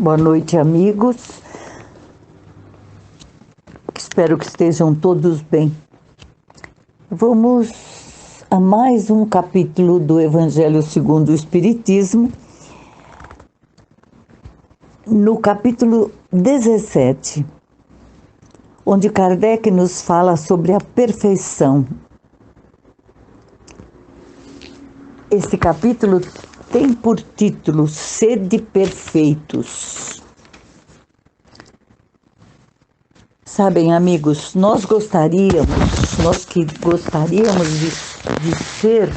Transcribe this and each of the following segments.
Boa noite, amigos. Espero que estejam todos bem. Vamos a mais um capítulo do Evangelho segundo o Espiritismo. No capítulo 17, onde Kardec nos fala sobre a perfeição. Este capítulo tem por título Sede Perfeitos. Sabem, amigos, nós que gostaríamos de ser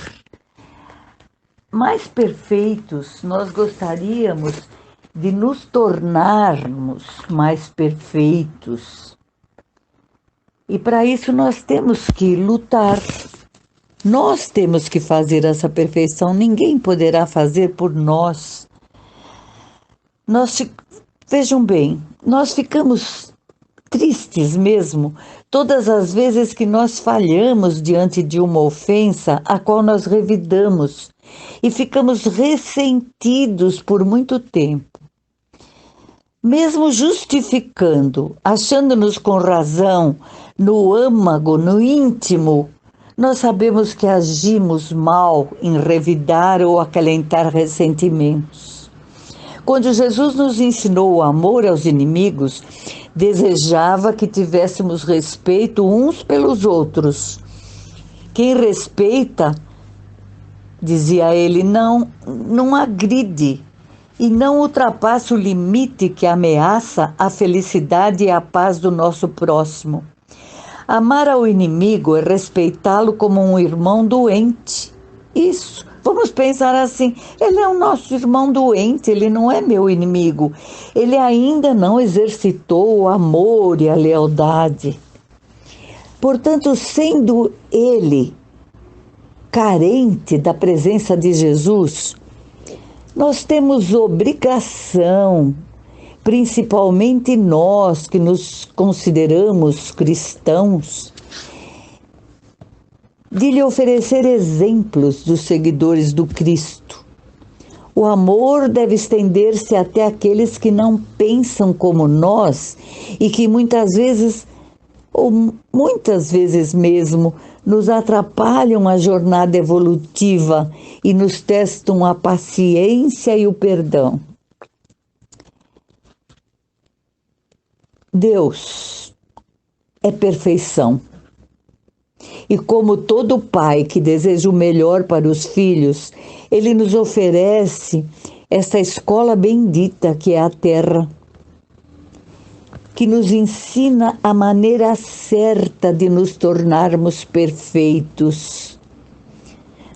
mais perfeitos, nós gostaríamos de nos tornarmos mais perfeitos. E para isso nós temos que lutar. Nós temos que fazer essa perfeição, ninguém poderá fazer por nós. Vejam bem, nós ficamos tristes mesmo todas as vezes que nós falhamos diante de uma ofensa a qual nós revidamos e ficamos ressentidos por muito tempo. Mesmo justificando, achando-nos com razão, no âmago, no íntimo, nós sabemos que agimos mal em revidar ou acalentar ressentimentos. Quando Jesus nos ensinou o amor aos inimigos, desejava que tivéssemos respeito uns pelos outros. Quem respeita, dizia ele, não agride e não ultrapassa o limite que ameaça a felicidade e a paz do nosso próximo. Amar ao inimigo é respeitá-lo como um irmão doente. Isso, vamos pensar assim, ele é o nosso irmão doente, ele não é meu inimigo. Ele ainda não exercitou o amor e a lealdade. Portanto, sendo ele carente da presença de Jesus, nós temos obrigação, principalmente nós que nos consideramos cristãos, de lhe oferecer exemplos dos seguidores do Cristo. O amor deve estender-se até aqueles que não pensam como nós e que muitas vezes, ou muitas vezes mesmo, nos atrapalham a jornada evolutiva e nos testam a paciência e o perdão. Deus é perfeição. E como todo pai que deseja o melhor para os filhos, ele nos oferece essa escola bendita que é a terra, que nos ensina a maneira certa de nos tornarmos perfeitos,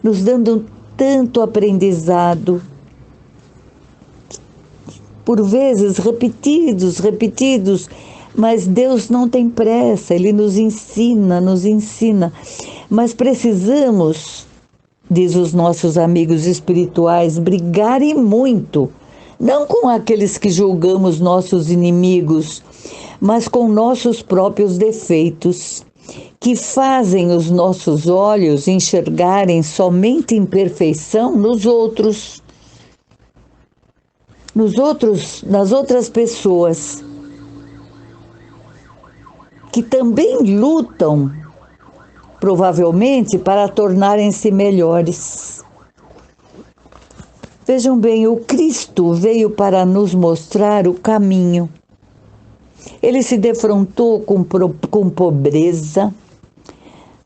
nos dando tanto aprendizado, por vezes repetidos, mas Deus não tem pressa, Ele nos ensina, mas precisamos, diz os nossos amigos espirituais, brigar e muito, não com aqueles que julgamos nossos inimigos, mas com nossos próprios defeitos, que fazem os nossos olhos enxergarem somente imperfeição nas outras pessoas, que também lutam, provavelmente, para tornarem-se melhores. Vejam bem, o Cristo veio para nos mostrar o caminho. Ele se defrontou com pobreza,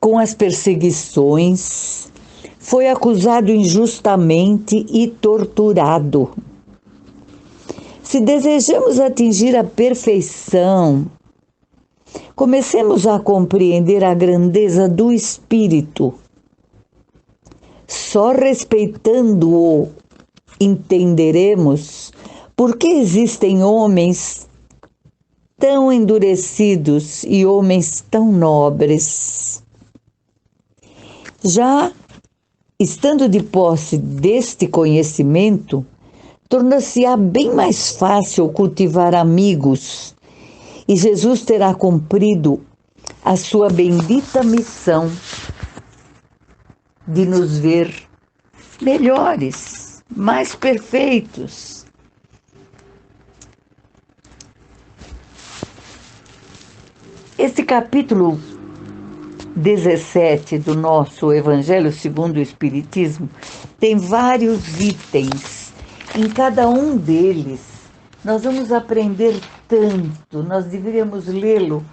com as perseguições, foi acusado injustamente e torturado. Se desejamos atingir a perfeição, comecemos a compreender a grandeza do Espírito. Só respeitando-o entenderemos por que existem homens tão endurecidos e homens tão nobres. Já estando de posse deste conhecimento, torna-se-á bem mais fácil cultivar amigos, e Jesus terá cumprido a sua bendita missão de nos ver melhores, mais perfeitos. Esse capítulo 17 do nosso Evangelho segundo o Espiritismo tem vários itens. Em cada um deles, nós vamos aprender tanto, nós deveríamos lê-lo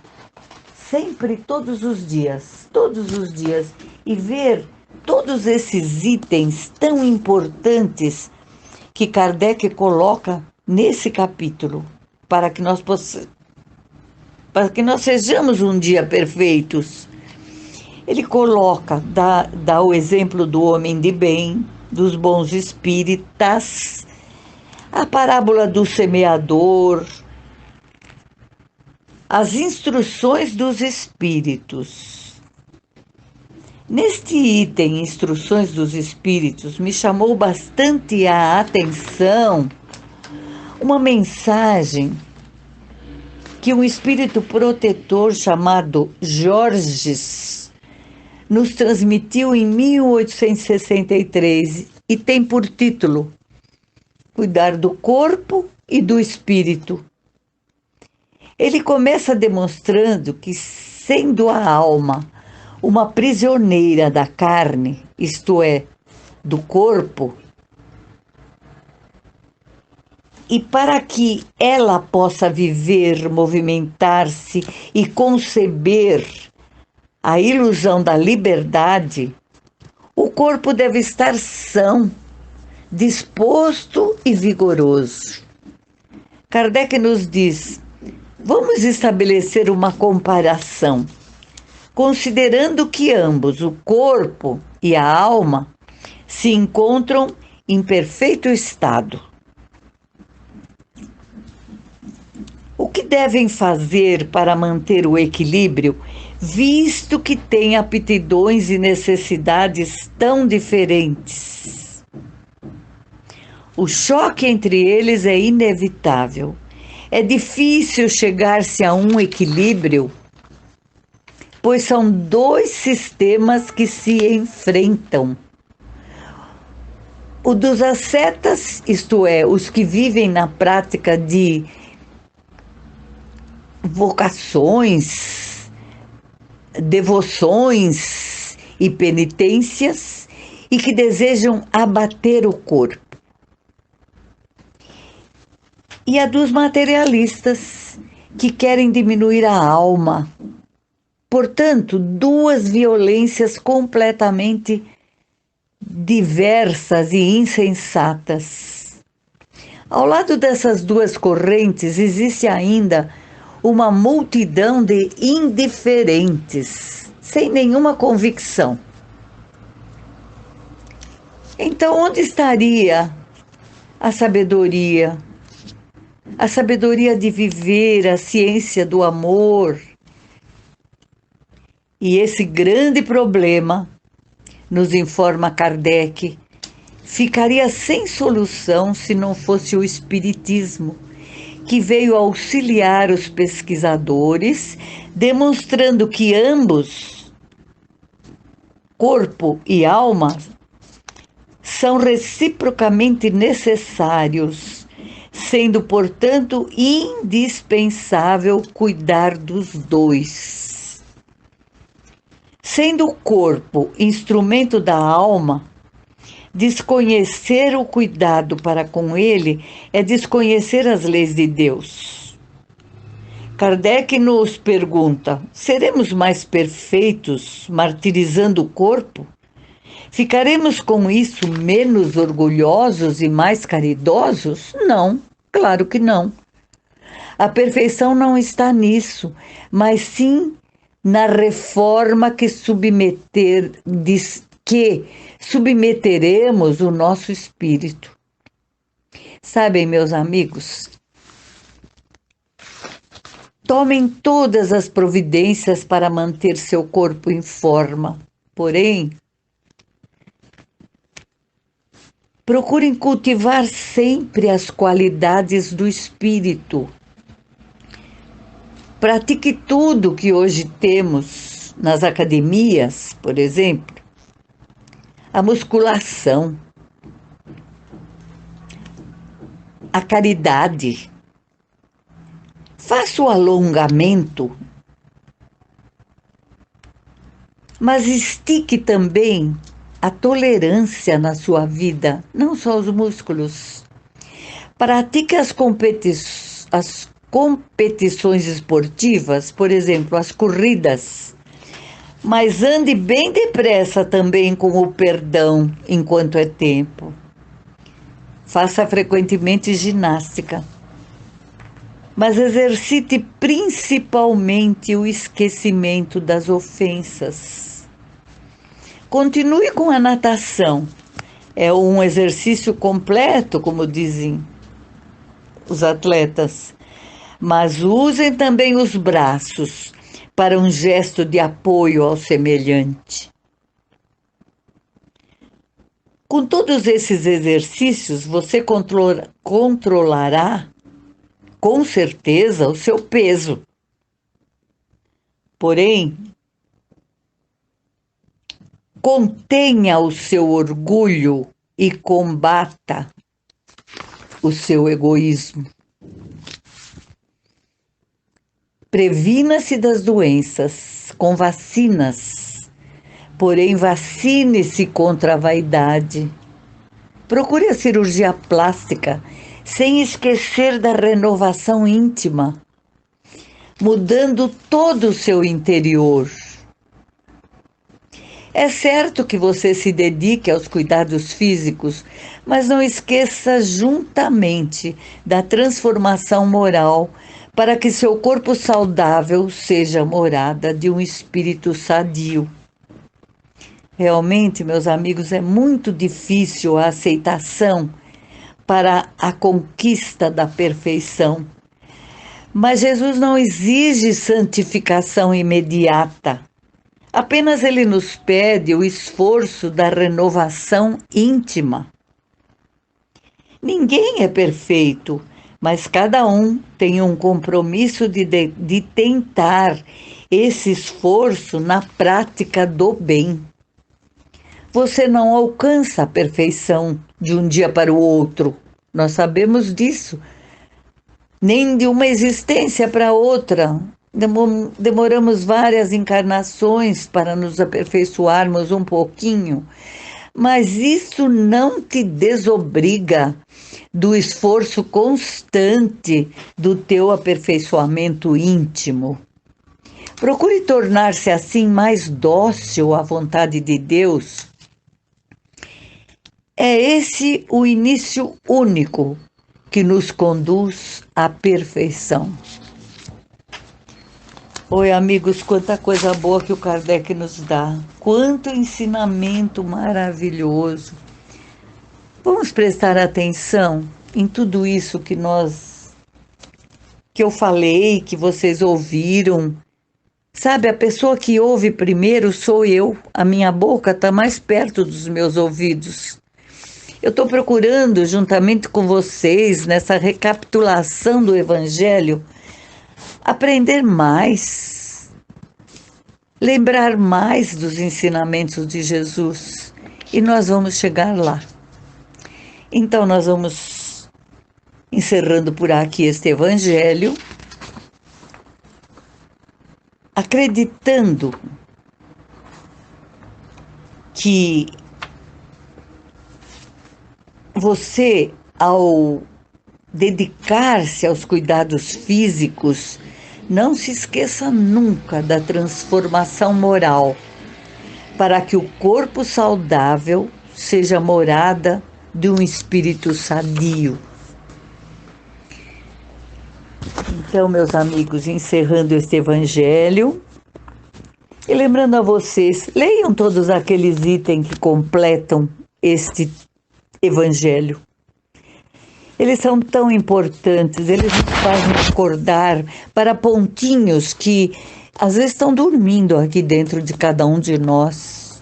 sempre, todos os dias, e ver todos esses itens tão importantes que Kardec coloca nesse capítulo, para que nós sejamos um dia perfeitos. Ele coloca, dá o exemplo do homem de bem, dos bons espíritas, a parábola do semeador, as instruções dos espíritos. Neste item, instruções dos espíritos, me chamou bastante a atenção uma mensagem que um espírito protetor chamado Georges nos transmitiu em 1863 e tem por título Cuidar do Corpo e do Espírito. Ele começa demonstrando que, sendo a alma uma prisioneira da carne, isto é, do corpo, e para que ela possa viver, movimentar-se e conceber a ilusão da liberdade, o corpo deve estar são, disposto e vigoroso. Kardec nos diz: vamos estabelecer uma comparação, considerando que ambos, o corpo e a alma, se encontram em perfeito estado. O que devem fazer para manter o equilíbrio, visto que têm aptidões e necessidades tão diferentes? O choque entre eles é inevitável. É difícil chegar-se a um equilíbrio, pois são dois sistemas que se enfrentam. O dos ascetas, isto é, os que vivem na prática de vocações, devoções e penitências, e que desejam abater o corpo. E a dos materialistas, que querem diminuir a alma. Portanto, duas violências completamente diversas e insensatas. Ao lado dessas duas correntes, existe ainda uma multidão de indiferentes, sem nenhuma convicção. Então, onde estaria a sabedoria? A sabedoria de viver, a ciência do amor? E esse grande problema, nos informa Kardec, ficaria sem solução se não fosse o Espiritismo, que veio auxiliar os pesquisadores, demonstrando que ambos, corpo e alma, são reciprocamente necessários, sendo, portanto, indispensável cuidar dos dois. Sendo o corpo instrumento da alma, desconhecer o cuidado para com ele é desconhecer as leis de Deus. Kardec nos pergunta: seremos mais perfeitos martirizando o corpo? Ficaremos com isso menos orgulhosos e mais caridosos? Não, claro que não. A perfeição não está nisso, mas sim na reforma que submeteremos o nosso espírito. Sabem, meus amigos, tomem todas as providências para manter seu corpo em forma, porém, procurem cultivar sempre as qualidades do espírito. Pratique tudo que hoje temos nas academias, por exemplo, a musculação, a caridade. Faça o alongamento Mas estique também a tolerância na sua vida, não só os músculos. Pratique as competições esportivas, por exemplo, as corridas. Mas ande bem depressa também com o perdão enquanto é tempo. Faça frequentemente ginástica. Mas exercite principalmente o esquecimento das ofensas. Continue com a natação. É um exercício completo, como dizem os atletas. Mas usem também os braços para um gesto de apoio ao semelhante. Com todos esses exercícios, você controlará, com certeza, o seu peso. Porém, contenha o seu orgulho e combata o seu egoísmo. Previna-se das doenças com vacinas, porém vacine-se contra a vaidade. Procure a cirurgia plástica sem esquecer da renovação íntima, mudando todo o seu interior. É certo que você se dedique aos cuidados físicos, mas não esqueça juntamente da transformação moral para que seu corpo saudável seja morada de um espírito sadio. Realmente, meus amigos, é muito difícil a aceitação para a conquista da perfeição. Mas Jesus não exige santificação imediata. Apenas ele nos pede o esforço da renovação íntima. Ninguém é perfeito, mas cada um tem um compromisso de tentar esse esforço na prática do bem. Você não alcança a perfeição de um dia para o outro, nós sabemos disso, nem de uma existência para outra. Demoramos várias encarnações para nos aperfeiçoarmos um pouquinho, mas isso não te desobriga do esforço constante do teu aperfeiçoamento íntimo. Procure tornar-se assim mais dócil à vontade de Deus. É esse o início único que nos conduz à perfeição. Oi, amigos, quanta coisa boa que o Kardec nos dá. Quanto ensinamento maravilhoso. Vamos prestar atenção em tudo isso que eu falei, que vocês ouviram. Sabe, a pessoa que ouve primeiro sou eu. A minha boca está mais perto dos meus ouvidos. Eu estou procurando, juntamente com vocês, nessa recapitulação do Evangelho, aprender mais, lembrar mais dos ensinamentos de Jesus. E nós vamos chegar lá. Então, nós vamos encerrando por aqui este Evangelho, acreditando que você, ao dedicar-se aos cuidados físicos, não se esqueça nunca da transformação moral, para que o corpo saudável seja morada de um espírito sadio. Então, meus amigos, encerrando este Evangelho, e lembrando a vocês, leiam todos aqueles itens que completam este Evangelho. Eles são tão importantes, eles nos fazem acordar para pontinhos que às vezes estão dormindo aqui dentro de cada um de nós.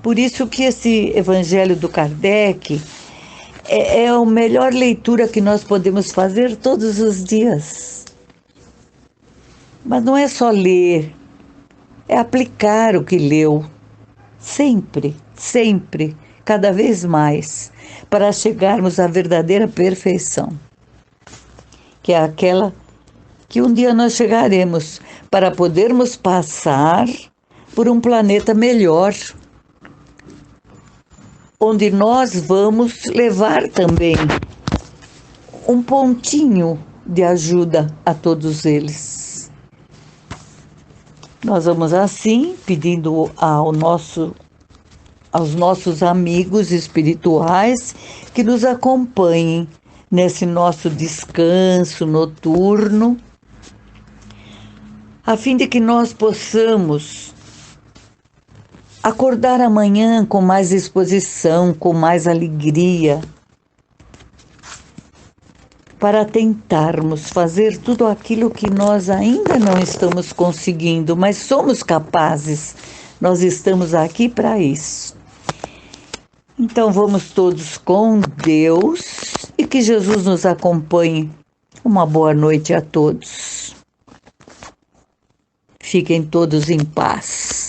Por isso que esse Evangelho do Kardec é a melhor leitura que nós podemos fazer todos os dias. Mas não é só ler, é aplicar o que leu, sempre, sempre, cada vez mais, para chegarmos à verdadeira perfeição, que é aquela que um dia nós chegaremos, para podermos passar por um planeta melhor, onde nós vamos levar também um pontinho de ajuda a todos eles. Nós vamos assim pedindo aos nossos amigos espirituais que nos acompanhem nesse nosso descanso noturno, a fim de que nós possamos acordar amanhã com mais disposição, com mais alegria, para tentarmos fazer tudo aquilo que nós ainda não estamos conseguindo, mas somos capazes. Nós estamos aqui para isso. Então vamos todos com Deus e que Jesus nos acompanhe. Uma boa noite a todos. Fiquem todos em paz.